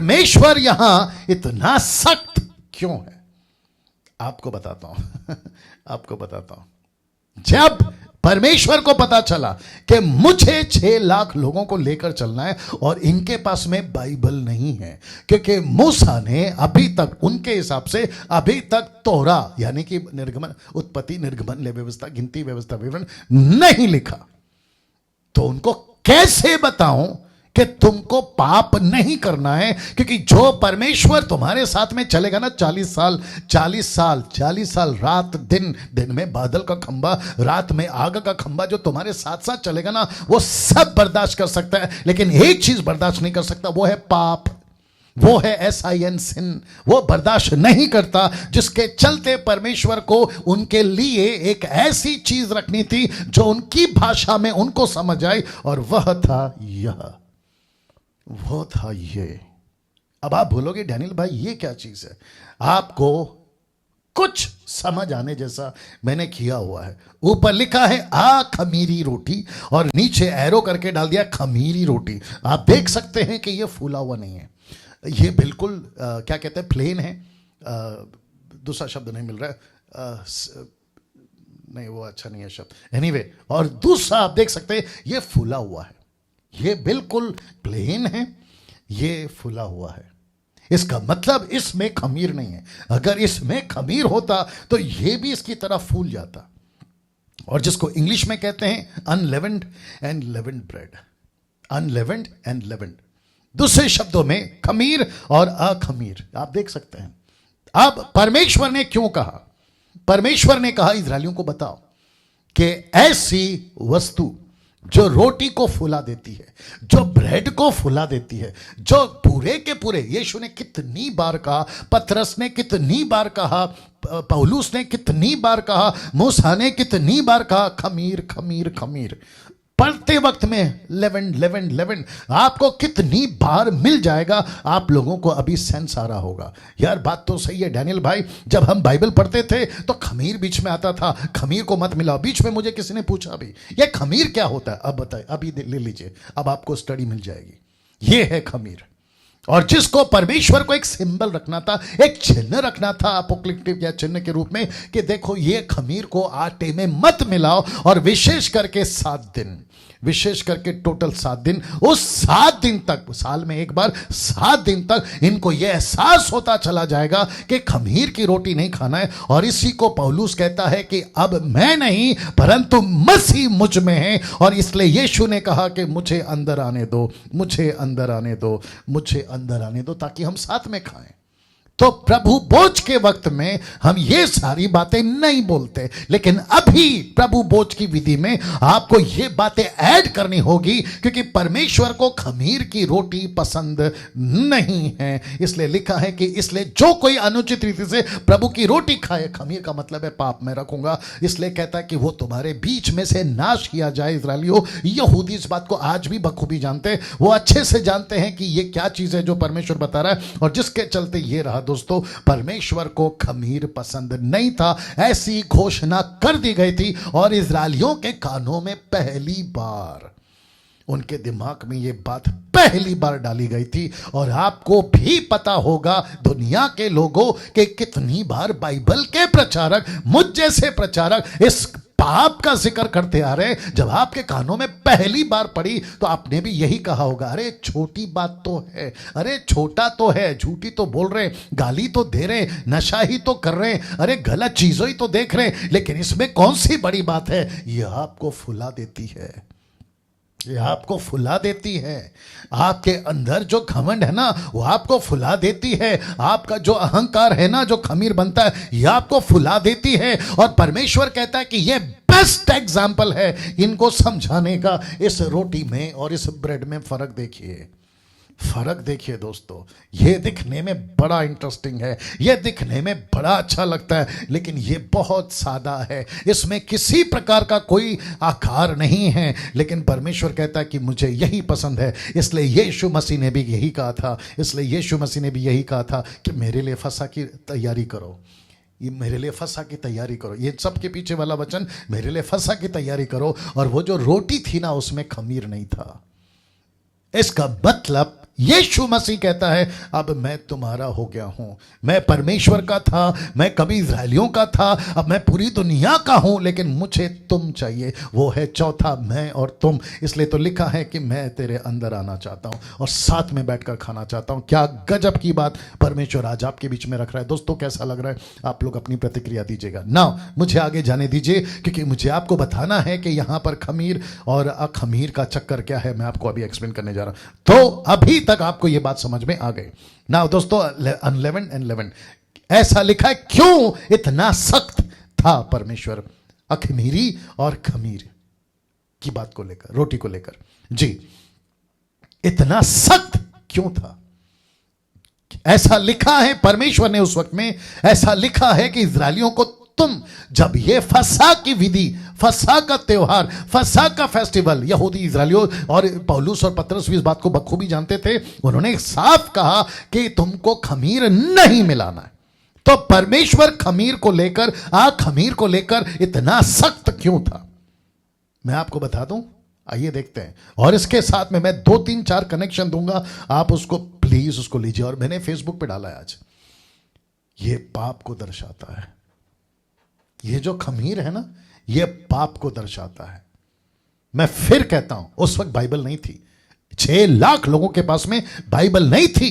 परमेश्वर यहां इतना सख्त क्यों है? आपको बताता हूं आपको बताता हूं। जब परमेश्वर को पता चला कि मुझे 6 लाख लोगों को लेकर चलना है और इनके पास में बाइबल नहीं है, क्योंकि मूसा ने अभी तक उनके हिसाब से अभी तक तोरा यानी कि निर्गमन, उत्पत्ति, निर्गमन, लेवी व्यवस्था, गिनती व्यवस्था, विवरण नहीं लिखा, तो उनको कैसे बताऊं कि तुमको पाप नहीं करना है? क्योंकि जो परमेश्वर तुम्हारे साथ में चलेगा ना 40 साल रात दिन, दिन में बादल का खंबा, रात में आग का खंबा, जो तुम्हारे साथ साथ चलेगा ना, वो सब बर्दाश्त कर सकता है, लेकिन एक चीज बर्दाश्त नहीं कर सकता, वो है पाप, वो है SIN सिन। वो बर्दाश्त नहीं करता, जिसके चलते परमेश्वर को उनके लिए एक ऐसी चीज रखनी थी जो उनकी भाषा में उनको समझ आए, और वह था यह, वो था ये। अब आप बोलोगे डैनियल भाई ये क्या चीज है? आपको कुछ समझ आने जैसा मैंने किया हुआ है। ऊपर लिखा है आ खमीरी रोटी, और नीचे एरो करके डाल दिया खमीरी रोटी। आप देख सकते हैं कि ये फूला हुआ नहीं है, ये बिल्कुल क्या कहते हैं, प्लेन है। दूसरा शब्द नहीं मिल रहा है, नहीं वो अच्छा नहीं है शब्द, एनीवे। और दूसरा आप देख सकते हैं ये फूला हुआ है, ये बिल्कुल प्लेन है, ये फूला हुआ है। इसका मतलब इसमें खमीर नहीं है। अगर इसमें खमीर होता तो ये भी इसकी तरह फूल जाता, और जिसको इंग्लिश में कहते हैं अनलेवेंड एंड लेवेंड ब्रेड, अनलेवेंड एंड लेवेंड, दूसरे शब्दों में खमीर और अखमीर। आप देख सकते हैं। अब परमेश्वर ने क्यों कहा? परमेश्वर ने कहा इस्राएलियों को बताओ कि ऐसी वस्तु जो रोटी को फुला देती है, जो ब्रेड को फुला देती है, जो पूरे के पूरे, यीशु ने कितनी बार कहा, पतरस ने कितनी बार कहा, पौलुस ने कितनी बार कहा, मूसा ने कितनी बार कहा, खमीर खमीर खमीर। पढ़ते वक्त में लेवेंड लेवेंड लेवेंड आपको कितनी बार मिल जाएगा, आप लोगों को अभी सेंस आ रहा होगा। यार बात तो सही है डैनियल भाई, जब हम बाइबल पढ़ते थे तो खमीर बीच में आता था, खमीर को मत मिलाओ। बीच में मुझे किसी ने पूछा भी ये खमीर क्या होता है, अब बताए, अभी ले लीजिए, अब आपको स्टडी मिल जाएगी। ये है खमीर, और जिसको परमेश्वर को एक सिंबल रखना था, एक चिन्ह रखना था, अपोक्लिप्टिव या चिन्ह के रूप में, कि देखो ये खमीर को आटे में मत मिलाओ, और विशेष करके 7 दिन, विशेष करके टोटल 7 दिन, उस 7 दिन तक, साल में एक बार 7 दिन तक इनको यह एहसास होता चला जाएगा कि खमीर की रोटी नहीं खाना है। और इसी को पौलुस कहता है कि अब मैं नहीं परंतु मसीह मुझ में है, और इसलिए यीशु ने कहा कि मुझे अंदर आने दो, मुझे अंदर आने दो, मुझे अंदर आने दो, ताकि हम साथ में खाएं। तो प्रभु भोज के वक्त में हम ये सारी बातें नहीं बोलते, लेकिन अभी प्रभु भोज की विधि में आपको ये बातें ऐड करनी होगी, क्योंकि परमेश्वर को खमीर की रोटी पसंद नहीं है। इसलिए लिखा है कि इसलिए जो कोई अनुचित रीति से प्रभु की रोटी खाए, खमीर का मतलब है पाप में रखूंगा, इसलिए कहता है कि वो तुम्हारे बीच में से नाश किया जाए। इस्राएलियों, यहूदी इस बात को आज भी बखूबी जानते हैं, वो अच्छे से जानते हैं कि ये क्या चीज है जो परमेश्वर बता रहा है, और जिसके चलते ये रहा दोस्तों, परमेश्वर को खमीर पसंद नहीं था, ऐसी घोषणा कर दी गई थी। और इस्राएलियों के कानों में पहली बार, उनके दिमाग में ये बात पहली बार डाली गई थी। और आपको भी पता होगा दुनिया के लोगों के कितनी बार बाइबल के प्रचारक, मुझ जैसे प्रचारक, इस पाप का जिक्र करते आ रहे। जब आपके कानों में पहली बार पड़ी तो आपने भी यही कहा होगा, अरे छोटी बात तो है, अरे छोटा तो है, झूठी तो बोल रहे, गाली तो दे रहे, नशा ही तो कर रहे, अरे गलत चीजों ही तो देख रहे, लेकिन इसमें कौन सी बड़ी बात है? यह आपको फुला देती है, यह आपको फुला देती है। आपके अंदर जो घमंड है ना, वो आपको फुला देती है। आपका जो अहंकार है ना, जो खमीर बनता है, यह आपको फुला देती है। और परमेश्वर कहता है कि यह बेस्ट एग्जाम्पल है इनको समझाने का। इस रोटी में और इस ब्रेड में फर्क देखिए, फर्क देखिए दोस्तों। ये दिखने में बड़ा इंटरेस्टिंग है, ये दिखने में बड़ा अच्छा लगता है, लेकिन ये बहुत सादा है, इसमें किसी प्रकार का कोई आकार नहीं है। लेकिन परमेश्वर कहता है कि मुझे यही पसंद है। इसलिए यीशु मसीह ने भी यही कहा था, इसलिए यीशु मसीह ने भी यही कहा था कि मेरे लिए फसह की तैयारी करो, ये मेरे लिए फसह की तैयारी करो। ये सब के पीछे वाला वचन, मेरे लिए फसह की तैयारी करो। और वो जो रोटी थी ना, उसमें खमीर नहीं था। इसका मतलब यीशु मसीह कहता है अब मैं तुम्हारा हो गया हूं। मैं परमेश्वर का था, मैं कभी इस्राएलियों का था, अब मैं पूरी दुनिया का हूं, लेकिन मुझे तुम चाहिए। वो है चौथा मैं और तुम। इसलिए तो लिखा है कि मैं तेरे अंदर आना चाहता हूं और साथ में बैठकर खाना चाहता हूं। क्या गजब की बात परमेश्वर आज आपके बीच में रख रहा है। दोस्तों कैसा लग रहा है? आप लोग अपनी प्रतिक्रिया दीजिएगा ना। मुझे आगे जाने दीजिए, क्योंकि मुझे आपको बताना है कि यहां पर खमीर और अखमीर का चक्कर क्या है। मैं आपको अभी एक्सप्लेन करने जा रहा हूं। तो अभी तक आपको यह बात समझ में आ गई ना। दोस्तों अनलेवेंड एंड लेवेंड ऐसा लिखा है, क्यों इतना सख्त था परमेश्वर अखमीरी और खमीर की बात को लेकर, रोटी को लेकर। जी, इतना सख्त क्यों था? ऐसा लिखा है परमेश्वर ने उस वक्त में ऐसा लिखा है कि इस्राएलियों को तुम जब ये फसह की विधि, फसह का त्योहार, फसह का फेस्टिवल, यहूदी इस्राएलियों और पौलुस और पतरस भी इस बात को बखूबी जानते थे। उन्होंने साफ कहा कि तुमको खमीर नहीं मिलाना है। तो परमेश्वर खमीर को लेकर, खमीर को लेकर इतना सख्त क्यों था? मैं आपको बता दूं, आइए देखते हैं। और इसके साथ में मैं 2 3 4 कनेक्शन दूंगा, आप उसको प्लीज उसको लीजिए। और मैंने फेसबुक पे डाला है आज, ये पाप को दर्शाता है। ये जो खमीर है ना, ये पाप को दर्शाता है। मैं फिर कहता हूं, उस वक्त बाइबल नहीं थी। 6 लाख लोगों के पास में बाइबल नहीं थी।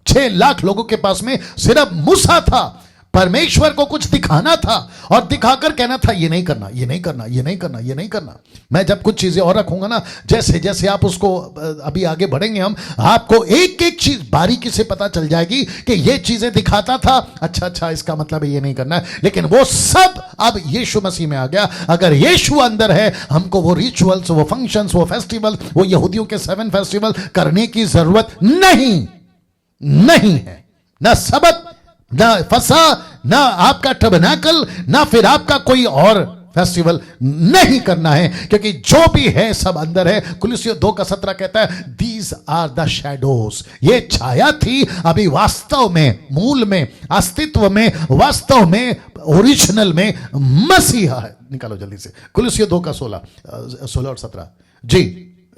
6 लाख लोगों के पास में सिर्फ मूसा था। परमेश्वर को कुछ दिखाना था और दिखाकर कहना था ये नहीं करना, ये नहीं करना, ये नहीं करना, ये नहीं करना। मैं जब कुछ चीजें और रखूंगा ना, जैसे जैसे आप उसको अभी आगे बढ़ेंगे हम, आपको एक एक चीज बारीकी से पता चल जाएगी कि ये चीजें दिखाता था, अच्छा इसका मतलब है ये नहीं करना है। लेकिन वो सब अब यीशु मसीह में आ गया। अगर यीशु अंदर है, हमको वो रिचुअल्स, वो फंक्शंस, वो फेस्टिवल, वो यहूदियों के 7 फेस्टिवल करने की जरूरत नहीं है। ना सबत, ना फसा, ना आपका टबरनेकल, ना फिर आपका कोई और फेस्टिवल नहीं करना है, क्योंकि जो भी है सब अंदर है। कुलुस्सियों 2:17 कहता है दीज आर द शैडोज। ये छाया थी, अभी वास्तव में, मूल में, अस्तित्व में, वास्तव में, ओरिजिनल में मसीहा है। निकालो जल्दी से कुलुस्सियों 2:16 और 17। जी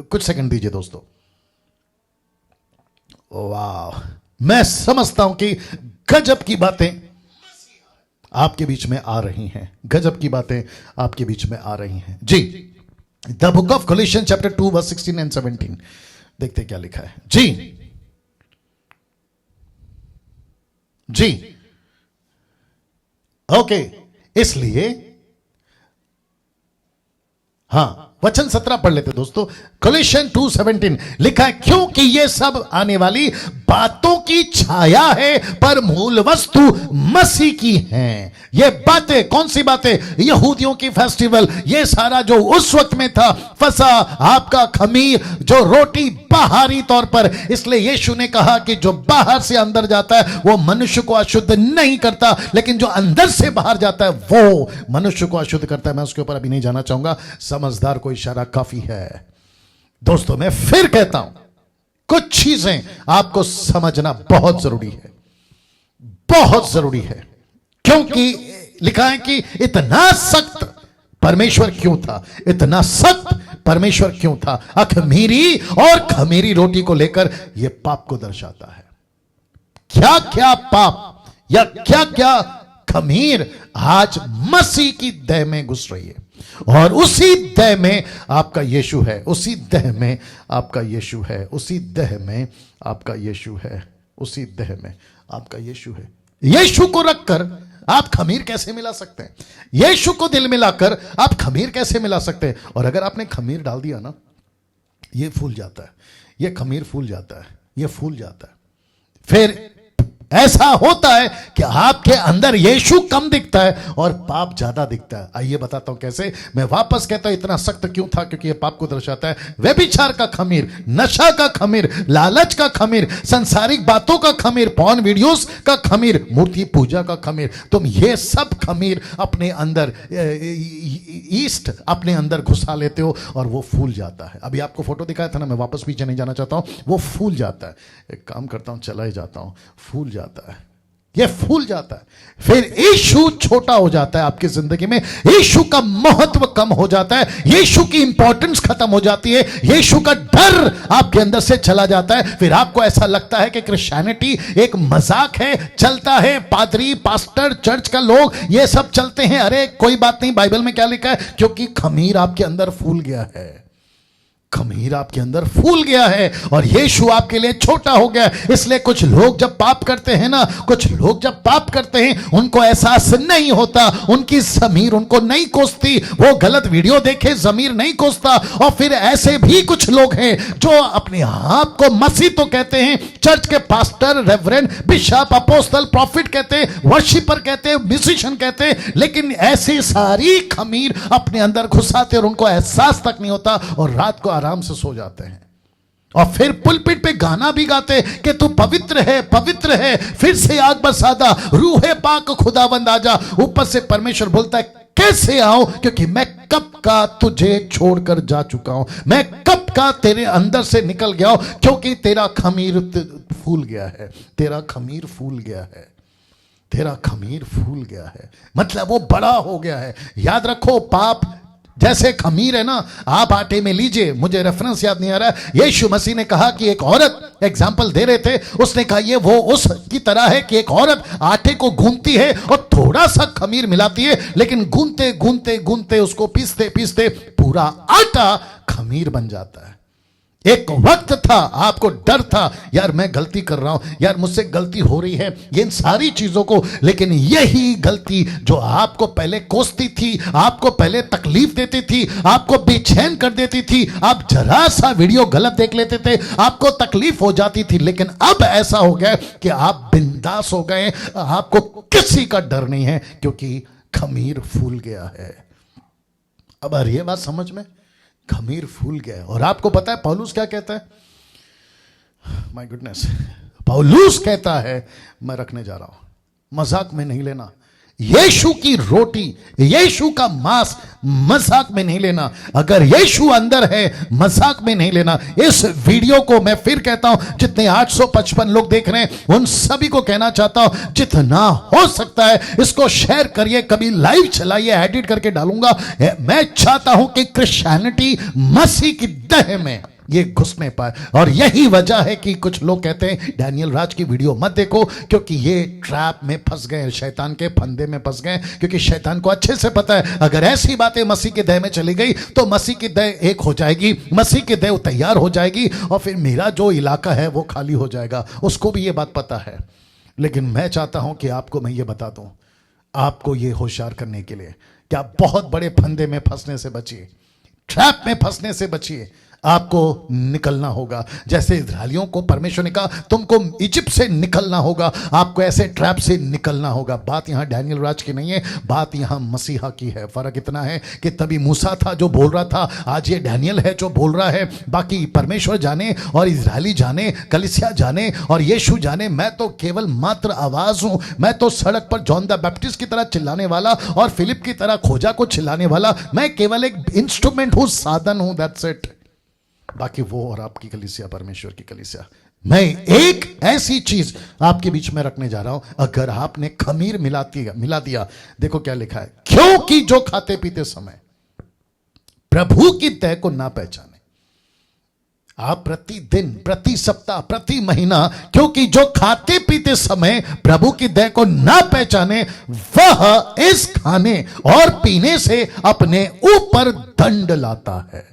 कुछ सेकंड दीजिए दोस्तों। वाह, मैं समझता हूं कि गजब की बातें आपके बीच में आ रही हैं। गजब की बातें आपके बीच में आ रही हैं। जी, the book of Colossians chapter 2 verse 16 and 17 देखते क्या लिखा है। जी ओके, इसलिए वचन 17 पढ़ लेते दोस्तों। कोलोसियंस 2:17 लिखा है, क्योंकि ये सब आने वाली बातों की छाया है, पर मूल वस्तु मसीह की है। ये बातें कौन सी बातें? यहूदियों की फेस्टिवल, ये सारा जो उस वक्त में था, फसा, आपका खमीर, जो रोटी बाहरी तौर पर। इसलिए यीशु ने कहा कि जो बाहर से अंदर जाता है वो मनुष्य को अशुद्ध नहीं करता, लेकिन जो अंदर से बाहर जाता है वो मनुष्य को अशुद्ध करता है। मैं उसके ऊपर अभी नहीं जाना चाहूंगा, समझदार को इशारा काफी है। दोस्तों मैं फिर कहता हूं, कुछ चीजें आपको समझना बहुत जरूरी है, बहुत जरूरी है। क्योंकि लिखा है कि इतना सख्त परमेश्वर क्यों था, इतना सख्त परमेश्वर क्यों था अखमीरी और खमीरी रोटी को लेकर। यह पाप को दर्शाता है। क्या क्या पाप या क्या क्या खमीर आज मसीह की देह में घुस रही है, और उसी देह में आपका यीशु है, उसी देह में आपका यीशु है, उसी देह में आपका यीशु है, उसी देह में आपका यीशु है। यीशु को रखकर आप खमीर कैसे मिला सकते हैं? यीशु को दिल में लाकर आप खमीर कैसे मिला सकते हैं? और अगर आपने खमीर डाल दिया ना, ये फूल जाता है, ये खमीर फूल जाता है, ये फूल जाता है। फिर ऐसा होता है कि आपके अंदर यीशु कम दिखता है और पाप ज्यादा दिखता है। आइए बताता हूं कैसे। मैं वापस कहता हूं इतना सख्त क्यों था, क्योंकि यह पाप को दर्शाता है। व्यभिचार का खमीर, नशा का खमीर, लालच का खमीर, संसारिक बातों का खमीर, पॉर्न वीडियोस का खमीर, मूर्ति पूजा का खमीर, तुम ये सब खमीर अपने अंदर, ईस्ट अपने अंदर घुसा लेते हो और वो फूल जाता है। अभी आपको फोटो दिखाया था ना, मैं वापस पीछे नहीं जाना चाहता हूं, वो फूल जाता है। एक काम करता हूं, चला ही जाता हूं, फूल जाता है। ये फूल जाता है। फिर यीशु छोटा हो जाता है आपकी जिंदगी में, यीशु का महत्व कम हो जाता है, यीशु की इंपॉर्टेंस खत्म हो जाती है, यीशु का डर आपके अंदर से चला जाता है। फिर आपको ऐसा लगता है कि क्रिश्चियनिटी एक मजाक है, चलता है, पादरी, पास्टर, चर्च का लोग ये सब चलते हैं। अरे कोई बात नहीं, बाइबल में क्या लिखा है? क्योंकि खमीर आपके अंदर फूल गया है, खमीर आपके अंदर फूल गया है और यीशु आपके लिए छोटा हो गया। इसलिए कुछ लोग जब पाप करते हैं ना, कुछ लोग जब पाप करते हैं उनको एहसास नहीं होता, उनकी जमीर उनको नहीं कोसती, वो गलत वीडियो देखे जमीर नहीं कोसता। और फिर ऐसे भी कुछ लोग हैं जो अपने आप को मसीह तो कहते हैं, चर्च के pastor, reverend, bishop, apostle, profit कहते हैं, वर्शिपर कहते हैं, म्यूजिशियन कहते हैं, लेकिन ऐसी सारी खमीर अपने अंदर घुसाते और उनको एहसास तक नहीं होता और रात को आराम से सो जाते हैं। और फिर पुलपिट पे गाना भी गाते कि तू पवित्र है, पवित्र है, फिर से आग बरसादा, रूहे पाक खुदावंद आजा। ऊपर से परमेश्वर बोलता है कैसे आओ, क्योंकि मैं कब का तुझे छोड़कर जा चुका हूं, मैं कब का तेरे अंदर से निकल गया हूं, क्योंकि तेरा खमीर फूल गया है, तेरा खमीर फूल गया है, तेरा खमीर फूल गया है, मतलब वो बड़ा हो गया है। याद रखो, पाप जैसे खमीर है ना, आप आटे में लीजिए, मुझे रेफरेंस याद नहीं आ रहा है, यीशु मसीह ने कहा कि एक औरत एग्जाम्पल दे रहे थे, उसने कहा ये वो उस की तरह है कि एक औरत आटे को गूंथती है और थोड़ा सा खमीर मिलाती है, लेकिन गूंथते गूंथते गूंथते उसको पीसते पीसते पूरा आटा खमीर बन जाता है। एक वक्त था आपको डर था, यार मैं गलती कर रहा हूं, यार मुझसे गलती हो रही है, इन सारी चीजों को, लेकिन यही गलती जो आपको पहले कोसती थी, आपको पहले तकलीफ देती थी, आपको बेचैन कर देती थी, आप जरा सा वीडियो गलत देख लेते थे, आपको तकलीफ हो जाती थी, लेकिन अब ऐसा हो गया कि आप बिंदास हो गए, आपको किसी का डर नहीं है, क्योंकि खमीर फूल गया है। अब आ रही है बात समझ में? खमीर फूल गया है। और आपको पता है पौलुस क्या कहता है? माय गुडनेस, पौलुस कहता है, मैं रखने जा रहा हूं, मजाक में नहीं लेना, यीशु की रोटी, यीशु का मांस मजाक में नहीं लेना, अगर यीशु अंदर है मजाक में नहीं लेना। इस वीडियो को मैं फिर कहता हूं, जितने 855 लोग देख रहे हैं उन सभी को कहना चाहता हूं, जितना हो सकता है इसको शेयर करिए, कभी लाइव चलाइए, एडिट करके डालूंगा। मैं चाहता हूं कि क्रिश्चियनिटी मसीह की देह में ये घुस नहीं पाए। और यही वजह है कि कुछ लोग कहते हैं डैनियल राज की वीडियो मत देखो, क्योंकि ये ट्रैप में फंस गए, शैतान के फंदे में फंस गए, क्योंकि शैतान को अच्छे से पता है अगर ऐसी बातें मसीह के देह में चली गई तो मसीह की देह एक हो जाएगी, मसीह की देह तैयार हो जाएगी और फिर मेरा जो इलाका है वो खाली हो जाएगा। उसको भी ये बात पता है, लेकिन मैं चाहता हूं कि आपको मैं ये बता दूं, आपको ये होशियार करने के लिए कि आप बहुत बड़े फंदे में फंसने से बचिए, ट्रैप में फंसने से बचिए। आपको निकलना होगा, जैसे इस्राएलियों को परमेश्वर ने कहा तुमको इजिप्ट से निकलना होगा, आपको ऐसे ट्रैप से निकलना होगा। बात यहां डैनियल राज की नहीं है, बात यहां मसीहा की है। फर्क इतना है कि तभी मूसा था जो बोल रहा था, आज ये डैनियल है जो बोल रहा है। बाकी परमेश्वर जाने और इजरायली जाने, कलीसिया जाने और यीशु जाने, मैं तो केवल मात्र आवाज हूं। मैं तो सड़क पर जॉन द बैप्टिस्ट की तरह चिल्लाने वाला और फिलिप की तरह खोजा को चिल्लाने वाला, मैं केवल एक इंस्ट्रूमेंट हूं, साधन हूं, दैट्स इट। बाकी वो और आपकी कलीसिया, परमेश्वर की कलीसिया। मैं एक ऐसी चीज आपके बीच में रखने जा रहा हूं, अगर आपने खमीर मिला दिया, देखो क्या लिखा है, क्योंकि जो खाते पीते समय प्रभु की देह को ना पहचाने। आप प्रतिदिन, प्रति सप्ताह, प्रति महीना, क्योंकि जो खाते पीते समय प्रभु की देह को ना पहचाने वह इस खाने और पीने से अपने ऊपर दंड लाता है।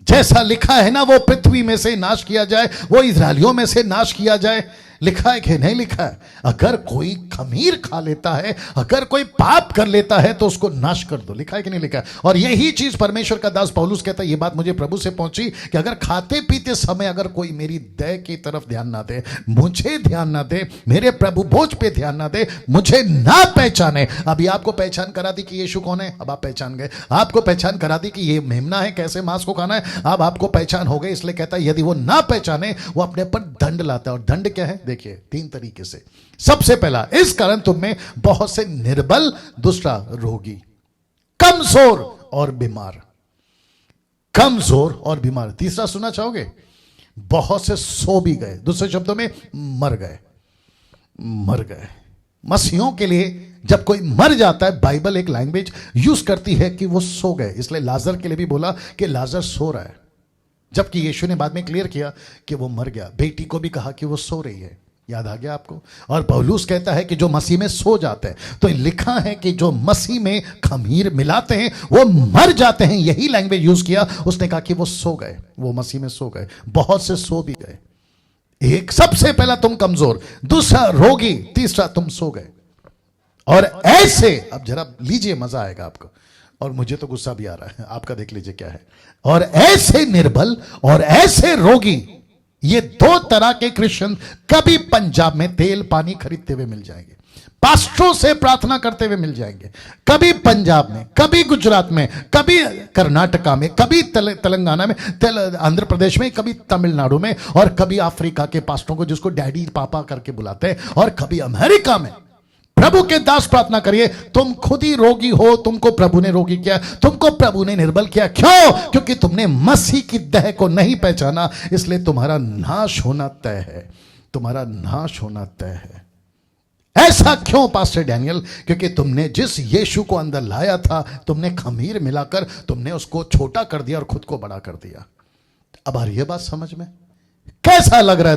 जैसा लिखा है ना, वो पृथ्वी में से नाश किया जाए, वो इस्राएलियों में से नाश किया जाए। लिखा है कि नहीं लिखा है? अगर कोई खमीर खा लेता है, अगर कोई पाप कर लेता है तो उसको नाश कर दो। लिखा है कि नहीं लिखा है? और यही चीज परमेश्वर का दास पौलुस कहता है, ये बात मुझे प्रभु से पहुंची कि अगर खाते पीते समय अगर कोई मेरी देह की तरफ ध्यान ना दे, मुझे ध्यान ना दे, मेरे प्रभु भोज पे ध्यान ना दे, मुझे ना पहचाने। अभी आपको पहचान करा दी कि यीशु कौन है, अब आप पहचान गए। आपको पहचान करा दी कि ये मेमना है, कैसे मांस को खाना है, अब आपको पहचान हो गई। इसलिए कहता है यदि वो ना पहचाने वो अपने पर दंड लाता है। और दंड क्या है? देखिए 3 तरीके से। सबसे पहला, इस कारण तुम में बहुत से निर्बल, दूसरा रोगी, कमजोर और बीमार, कमजोर और बीमार। तीसरा सुनना चाहोगे? बहुत से सो भी गए, दूसरे शब्दों में मर गए। मर गए। मसीहों के लिए जब कोई मर जाता है, बाइबल एक लैंग्वेज यूज करती है कि वो सो गए, इसलिए लाजर के लिए भी बोला कि लाजर सो रहा है, जबकि यीशु ने बाद में क्लियर किया कि वो मर गया। बेटी को भी कहा कि वो सो रही है, याद आ गया आपको। और पौलुस कहता है कि जो मसीह में सो जाते हैं, तो लिखा है कि जो मसीह में खमीर मिलाते हैं वो मर जाते हैं, यही लैंग्वेज यूज किया। उसने कहा कि वो सो गए, वो मसीह में सो गए। बहुत से सो भी गए। एक, सबसे पहला तुम कमजोर, दूसरा रोगी, तीसरा तुम सो गए। और ऐसे, अब जरा लीजिए, मजा आएगा आपको, और मुझे तो गुस्सा भी आ रहा है, आपका देख लीजिए क्या है। और ऐसे निर्बल और ऐसे रोगी, ये दो तरह के क्रिश्चियन कभी पंजाब में तेल पानी खरीदते हुए मिल जाएंगे, पास्टरों से प्रार्थना करते हुए मिल जाएंगे, कभी पंजाब में, कभी गुजरात में, कभी कर्नाटका में, कभी तेलंगाना में, आंध्र प्रदेश में, कभी तमिलनाडु में, और कभी अफ्रीका के पास्टरों को जिसको डैडी पापा करके बुलाते हैं, और कभी अमेरिका में। प्रभु के दास प्रार्थना करिए, तुम खुद ही रोगी हो, तुमको प्रभु ने रोगी किया, तुमको प्रभु ने निर्बल किया। क्यों? क्योंकि तुमने मसीह की देह को नहीं पहचाना, इसलिए तुम्हारा नाश होना तय है, तुम्हारा नाश होना तय है। ऐसा क्यों पास्टर डैनियल? क्योंकि तुमने जिस यीशु को अंदर लाया था, तुमने खमीर मिलाकर तुमने उसको छोटा कर दिया और खुद को बड़ा कर दिया। अब आ रही है बात समझ में? कैसा लग रहा है?